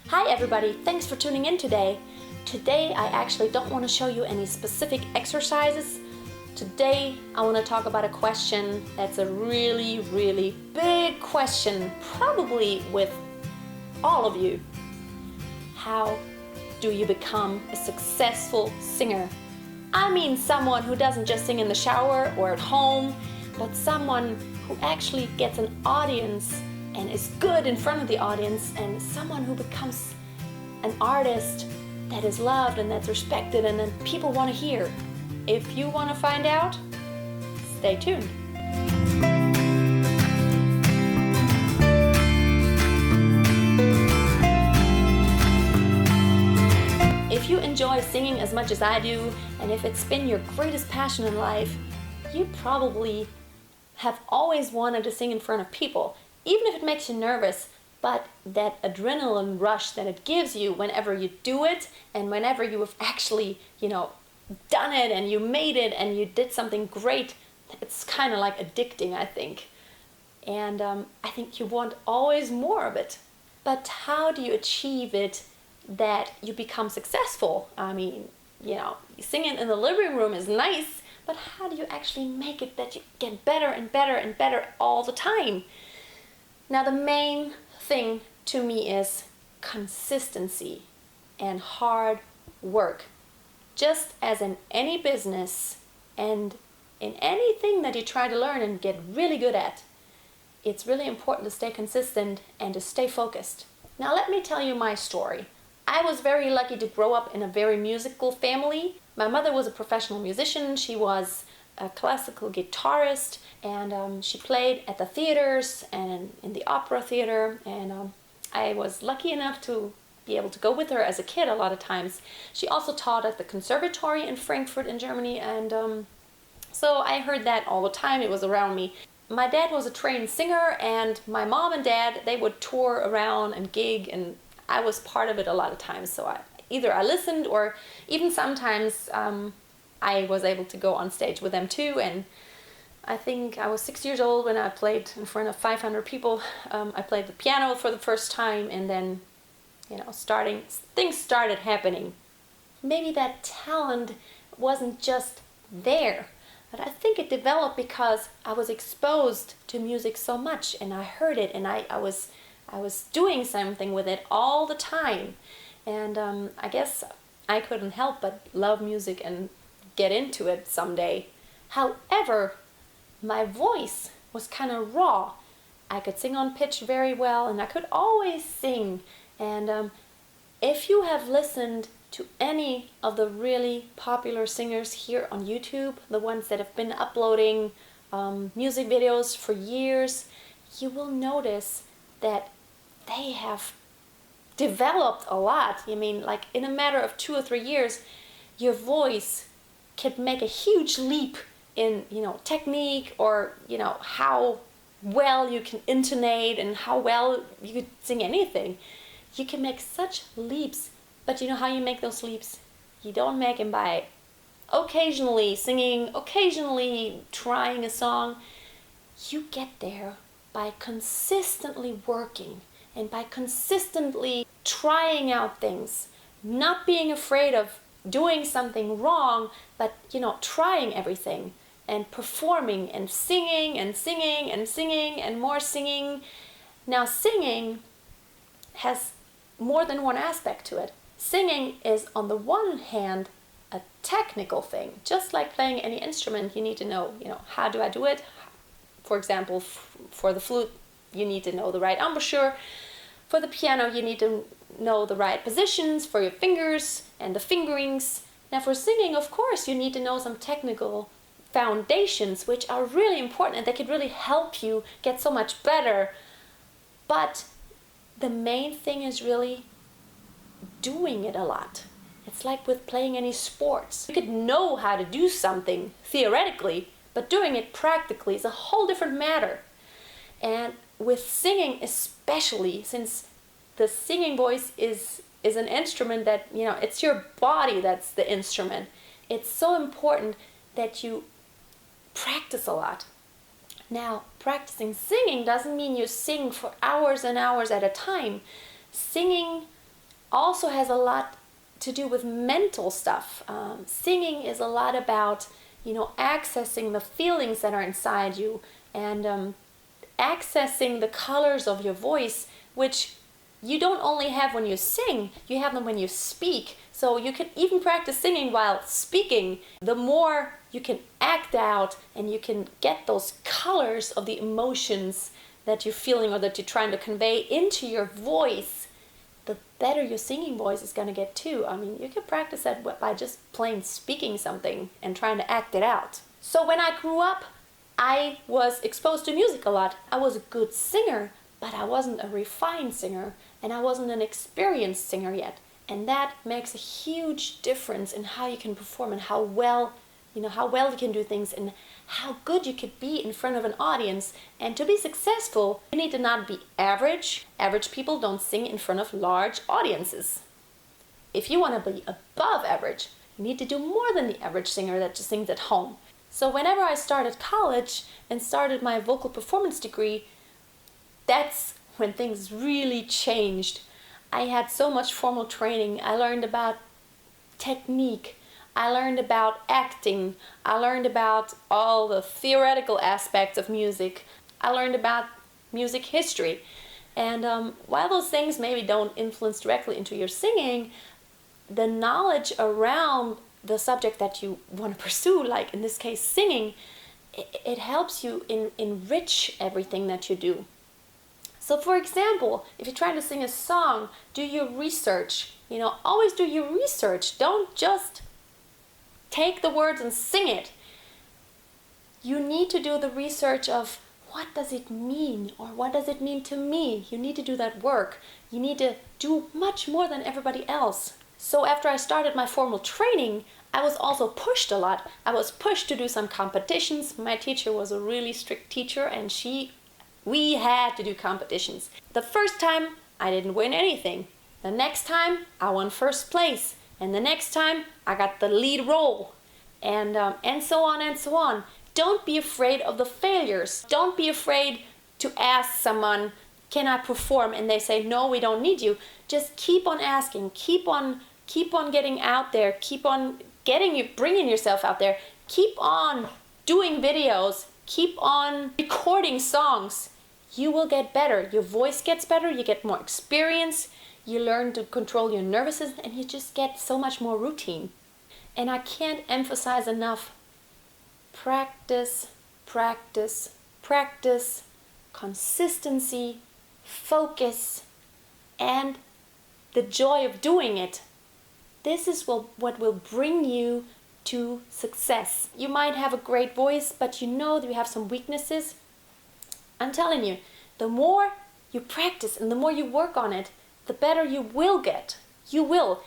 Hi everybody, thanks for tuning in today. Today I actually don't want to show you any specific exercises. Today I want to talk about a question that's a really big question, probably with all of you. How do you become a successful singer? I mean someone who doesn't just sing in the shower or at home, but someone who actually gets an audience and is good in front of the audience, and someone who becomes an artist that is loved and that's respected and that people want to hear. If you want to find out, stay tuned. If you enjoy singing as much as I do, and if it's been your greatest passion in life, you probably have always wanted to sing in front of people. Even if it makes you nervous, but that adrenaline rush that it gives you whenever you do it and whenever you have actually, done it and you made it and you did something great, it's kind of like addicting, I think. And I think you want always more of it. But how do you achieve it that you become successful? I mean, singing in the living room is nice, but how do you actually make it that you get better and better and better all the time? Now, the main thing to me is consistency and hard work. Just as in any business and in anything that you try to learn and get really good at, it's really important to stay consistent and to stay focused. Now, let me tell you my story. I was very lucky to grow up in a very musical family. My mother was a professional musician. She was a classical guitarist, and she played at the theaters and in the opera theater, and I was lucky enough to be able to go with her as a kid a lot of times. She also taught at the conservatory in Frankfurt in Germany, and so I heard that all the time. It was around me. My dad was a trained singer, and my mom and dad, they would tour around and gig, and I was part of it a lot of times. So I listened, or even sometimes I was able to go on stage with them too. And I think I was 6 years old when I played in front of 500 people. I played the piano for the first time, and then, things started happening. Maybe that talent wasn't just there, but I think it developed because I was exposed to music so much, and I heard it, and I was doing something with it all the time. And I guess I couldn't help but love music and get into it someday. However, my voice was kind of raw. I could sing on pitch very well, and I could always sing. And if you have listened to any of the really popular singers here on YouTube, the ones that have been uploading music videos for years, you will notice that they have developed a lot. I mean, like in a matter of 2 or 3 years, your voice can make a huge leap in, technique, or, how well you can intonate and how well you could sing anything. You can make such leaps, but you know how you make those leaps? You don't make them by occasionally singing, occasionally trying a song. You get there by consistently working and by consistently trying out things, not being afraid of doing something wrong, but trying everything and performing and singing and singing and singing and more singing. Now, singing has more than one aspect to it. Singing is, on the one hand, a technical thing. Just like playing any instrument, you need to know, how do I do it? For example, for the flute, you need to know the right embouchure. For the piano, you need to know the right positions for your fingers and the fingerings. Now, for singing, of course, you need to know some technical foundations, which are really important, and they could really help you get so much better. But the main thing is really doing it a lot. It's like with playing any sports. You could know how to do something theoretically, but doing it practically is a whole different matter. And with singing especially, since the singing voice is an instrument that, it's your body that's the instrument. It's so important that you practice a lot. Now, practicing singing doesn't mean you sing for hours and hours at a time. Singing also has a lot to do with mental stuff. Singing is a lot about, accessing the feelings that are inside you, and accessing the colors of your voice, which you don't only have when you sing, you have them when you speak. So you can even practice singing while speaking. The more you can act out and you can get those colors of the emotions that you're feeling or that you're trying to convey into your voice, the better your singing voice is going to get too. I mean, you can practice that by just plain speaking something and trying to act it out. So when I grew up, I was exposed to music a lot. I was a good singer, but I wasn't a refined singer, and I wasn't an experienced singer yet. And that makes a huge difference in how you can perform and how well you can do things and how good you could be in front of an audience. And to be successful, you need to not be average. Average people don't sing in front of large audiences. If you want to be above average, you need to do more than the average singer that just sings at home. So whenever I started college and started my vocal performance degree, that's when things really changed. I had so much formal training. I learned about technique. I learned about acting. I learned about all the theoretical aspects of music. I learned about music history. And while those things maybe don't influence directly into your singing, the knowledge around the subject that you want to pursue, like in this case singing, it helps you enrich everything that you do. So for example, if you're trying to sing a song, do your research. Always do your research. Don't just take the words and sing it. You need to do the research of what does it mean, or what does it mean to me. You need to do that work. You need to do much more than everybody else. So after I started my formal training, I was also pushed a lot. I was pushed to do some competitions. My teacher was a really strict teacher, and we had to do competitions. The first time, I didn't win anything. The next time, I won first place. And the next time, I got the lead role. And so on and so on. Don't be afraid of the failures. Don't be afraid to ask someone, can I perform? And they say, no, we don't need you. Just keep on asking. Keep on getting out there. Keep on bringing yourself out there. Keep on doing videos. Keep on recording songs. You will get better. Your voice gets better. You get more experience. You learn to control your nervous system, and you just get so much more routine. And I can't emphasize enough, practice, practice, practice, consistency, focus, and the joy of doing it. This is what will bring you to success. You might have a great voice, but you know that you have some weaknesses. I'm telling you, the more you practice and the more you work on it, the better you will get. You will.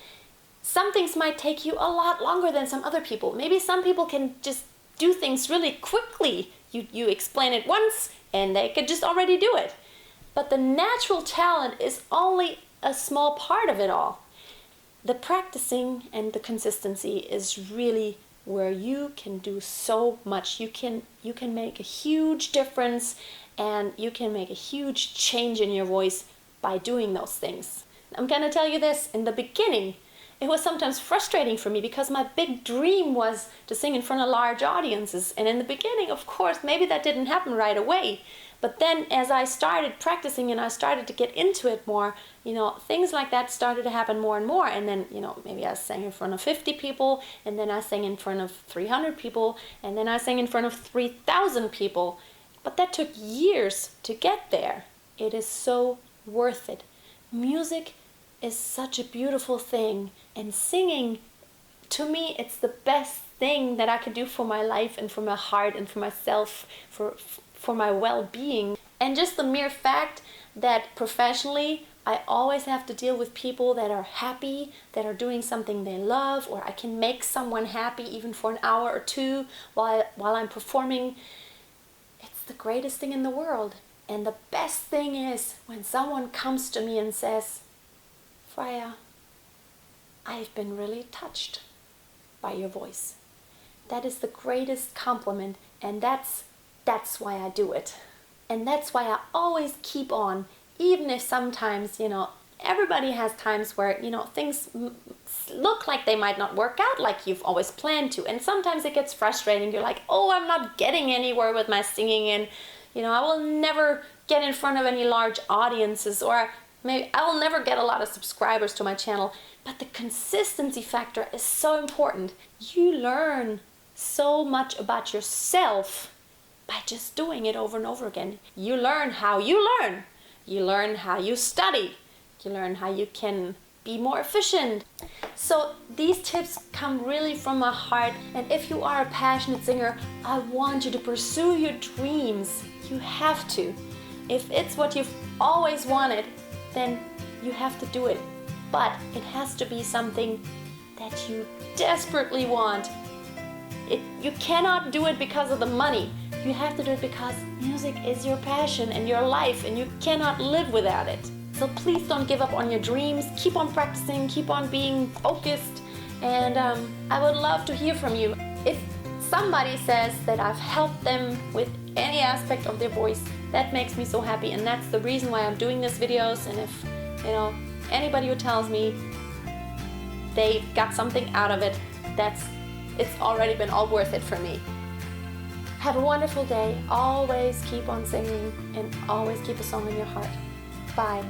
Some things might take you a lot longer than some other people. Maybe some people can just do things really quickly. You explain it once and they could just already do it. But the natural talent is only a small part of it all. The practicing and the consistency is really where you can do so much. You can make a huge difference, and you can make a huge change in your voice by doing those things. I'm going to tell you this, in the beginning, it was sometimes frustrating for me because my big dream was to sing in front of large audiences. And in the beginning, of course, maybe that didn't happen right away. But then as I started practicing and I started to get into it more, things like that started to happen more and more. And then, maybe I sang in front of 50 people, and then I sang in front of 300 people, and then I sang in front of 3,000 people. But that took years to get there. It is so worth it. Music is such a beautiful thing, and singing, to me, it's the best thing that I could do for my life and for my heart and for myself, for my well-being. And just the mere fact that professionally I always have to deal with people that are happy, that are doing something they love, or I can make someone happy even for an hour or two while I'm performing. It's the greatest thing in the world. And the best thing is when someone comes to me and says, Freya, I've been really touched by your voice. That is the greatest compliment, and that's why I do it. And that's why I always keep on, even if sometimes, everybody has times where, things look like they might not work out like you've always planned to. And sometimes it gets frustrating. You're like, oh, I'm not getting anywhere with my singing, and, I will never get in front of any large audiences, or maybe I will never get a lot of subscribers to my channel. But the consistency factor is so important. You learn so much about yourself by just doing it over and over again. You learn how you learn. You learn how you study. You learn how you can be more efficient. So these tips come really from my heart. And if you are a passionate singer, I want you to pursue your dreams. You have to. If it's what you've always wanted, then you have to do it. But it has to be something that you desperately want. You cannot do it because of the money. You have to do it because music is your passion and your life, and you cannot live without it. So please don't give up on your dreams. Keep on practicing, keep on being focused, and I would love to hear from you. If somebody says that I've helped them with any aspect of their voice, that makes me so happy, and that's the reason why I'm doing these videos. And if anybody who tells me they got something out of it, it's already been all worth it for me. Have a wonderful day. Always keep on singing, and always keep a song in your heart. Bye.